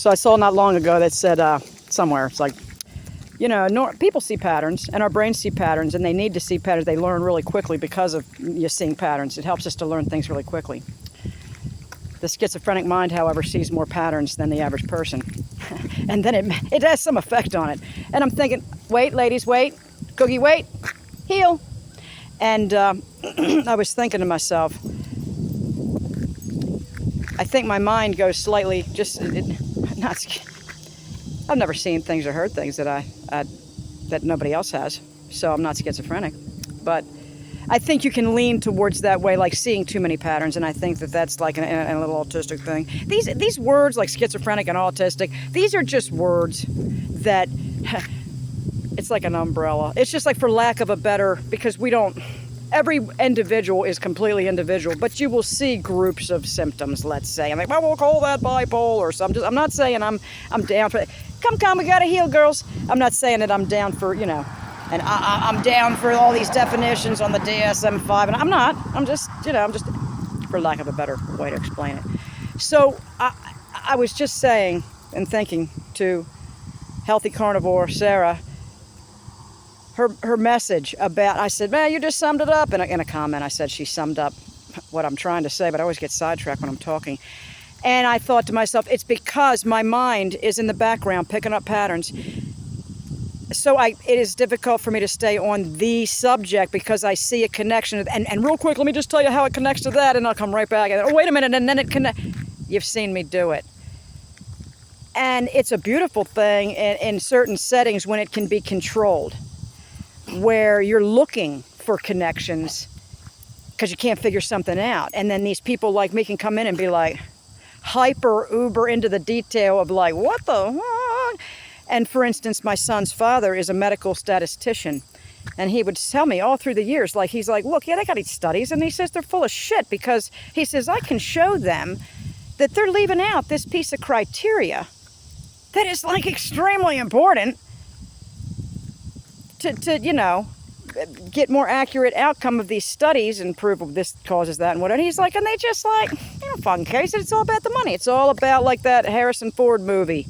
So I saw not long ago that said somewhere, it's like, you know, people see patterns, and our brains see patterns, and they need to see patterns. They learn really quickly because of you seeing patterns. It helps us to learn things really quickly. The schizophrenic mind, however, sees more patterns than the average person. And then it has some effect on it. And I'm thinking, wait, ladies, wait. Cookie, wait. Heel. And I was thinking to myself, I think my mind goes slightly, I've never seen things or heard things that nobody else has, so I'm not schizophrenic. But I think you can lean towards that way, like seeing too many patterns, and I think that's like a little autistic thing. These words like schizophrenic and autistic, these are just words that, it's like an umbrella. It's just like, for lack of a better, because every individual is completely individual, but you will see groups of symptoms, let's say. I'm like, well, we'll call that bipolar or something. I'm not saying I'm down for it. Come, we gotta heal, girls. I'm not saying that I'm down for, you know, and I'm down for all these definitions on the DSM-5, and I'm not. I'm just, for lack of a better way to explain it. So I was just saying and thinking to Healthy Carnivore Sarah, her message about, I said, man, you just summed it up. In a comment, I said she summed up what I'm trying to say, but I always get sidetracked when I'm talking. And I thought to myself, it's because my mind is in the background picking up patterns. So it is difficult for me to stay on the subject because I see a connection. And real quick, let me just tell you how it connects to that, and I'll come right back. And, oh, wait a minute, and then it connects. You've seen me do it. And it's a beautiful thing in certain settings when it can be controlled, where you're looking for connections because you can't figure something out. And then these people like me can come in and be like uber into the detail of like, what the fuck? And for instance, my son's father is a medical statistician. And he would tell me all through the years, like, he's like, look, yeah, they got these studies. And he says they're full of shit because he says, I can show them that they're leaving out this piece of criteria that is like extremely important to you know, get more accurate outcome of these studies and prove this causes that and whatever. And he's like, and they just like, they don't fucking care. He said it's all about the money. It's all about like that Harrison Ford movie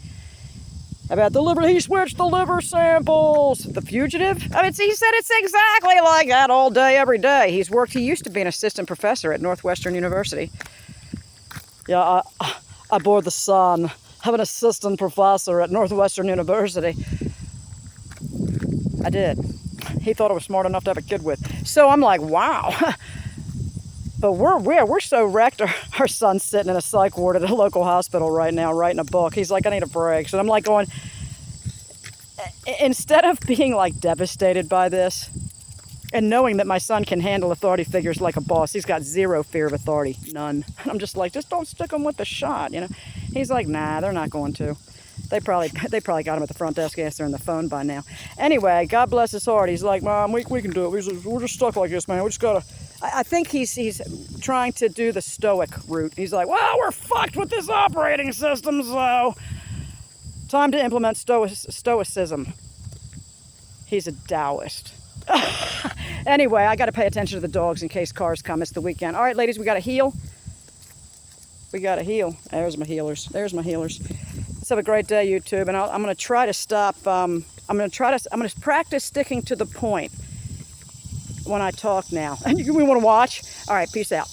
about the liver. He switched the liver samples. The Fugitive. I mean, he said it's exactly like that all day, every day. He used to be an assistant professor at Northwestern University. Yeah, I bore the son. I'm an assistant professor at Northwestern University. I did. He thought I was smart enough to have a kid with. So I'm like, wow. But we're so wrecked. Our son's sitting in a psych ward at a local hospital right now writing a book. He's like, I need a break. So I'm like going, instead of being like devastated by this and knowing that my son can handle authority figures like a boss, he's got zero fear of authority, none. I'm just like, just don't stick him with the shot, you know. He's like, nah, they're not going to. They probably got him at the front desk answering the phone by now. Anyway, God bless his heart. He's like, Mom, we can do it. We're just stuck like this, man. We just gotta. I think he's trying to do the stoic route. He's like, well, we're fucked with this operating system, so time to implement stoicism. He's a Taoist. Anyway, I got to pay attention to the dogs in case cars come. It's the weekend. All right, ladies, we got to heal. We got to heal. There's my healers. Let's have a great day, YouTube. And I'm going to try to stop. I'm going to practice sticking to the point when I talk now. And we want to watch? All right, peace out.